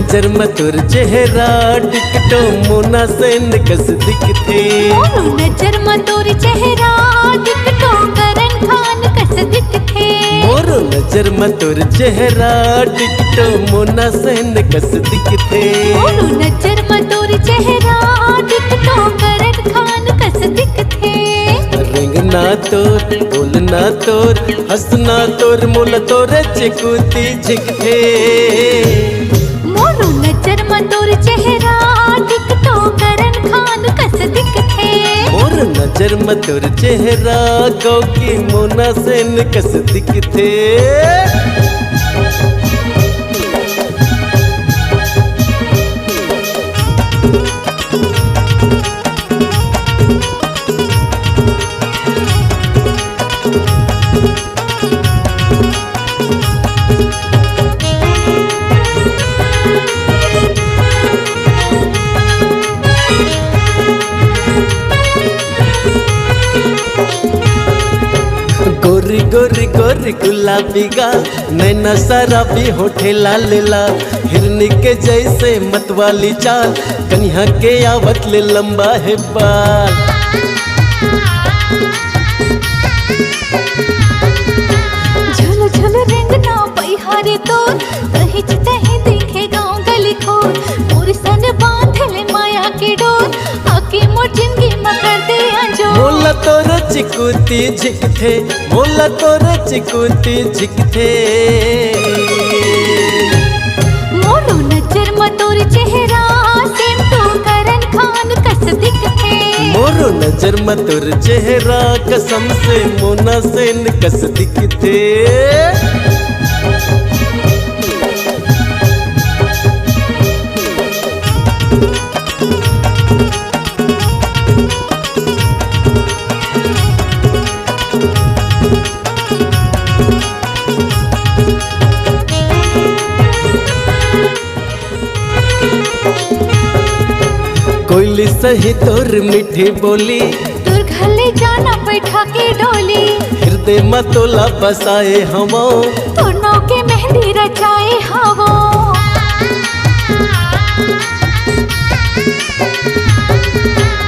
नजर मतुर चेहरा टिकटो मोना सेन कस दिखथे। मोरू नजर मतुर चेहरा टिकटो करन खान कस दिखथे। मोरू नजर मतुर चेहरा टिकटो मोना सेन कस दिखथे। मोरू नजर मतुर चेहरा टिकटो करन खान कस दिखथे। रेंगना तोर बोलना तोर हंसना तोर मोल तोर चिकुती झिकथे। मोरू नजर मतुर चेहरा टिकटो करन खान कस दिखथे। मोर नजर मतुर चेहरा कौकी मोना सेन कस दिखथे। गोरी गोरी गोरी गुलाबी गाल नैना शराबी होठे लाल लाल। हिरनी के जैसे मतवाली चाल कन्या के आवत ले लंबा है बाल। झुल झुल रेंगना पैहारे तोर कहीं तहीं देखे गाँव गली खोर। मोर सन बांधले माया के डोर आके मोर जिंदगी में कर दे अंजोर। मोला तोर चिकुती झिकथे मोला तोर चिकुती झिकथे। मोरू नजर मतुर चेहरा सेम तो करन खान कस दिखथे। मोरो नजर मतुर चेहरा कसम से मोना सेन कस दिखथे। कोयली सही तोर मीठी बोली तोर घले जाना बैठा के डोली। हृदय मतोला बसाए हवा तोर नाव के मेहंदी रचाए हवो।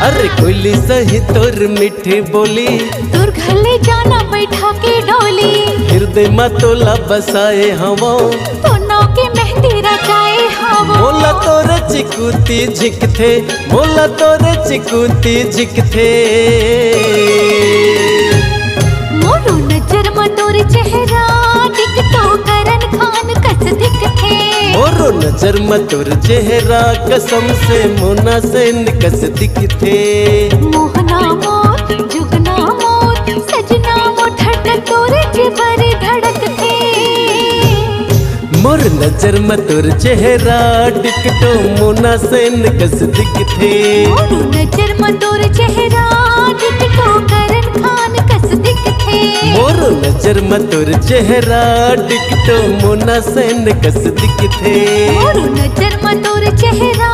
अरे कोयली सही तोर मीठी बोली तोर घले जाना बैठा के डोली। हृदय मतोला बसाए हवा तोर नाव के मेहंदी रचाए हवो। मोला तोर चिकुती झिकथे मोला तोर चिकुती झिकथे। मोरू नजर मतुर चेहरा टिकटो करन खान कस दिखथे। मोरो नजर मतुर चेहरा कसम से मोना सेन कस दिखथे। मोहना मोर जुगना मोर सजना मोर धड़क तोर जिबर धड़कथे। मोर नजर मतुर चेहरा टिकटो मोना सेन कस दिखथे। मोरू नजर मतुर चेहरा टिकटो करन खान कस दिखथे। मोरो नजर मतुर चेहरा टिकटो मोना सेन कस दिखथे। मोरू नजर मतुर चेहरा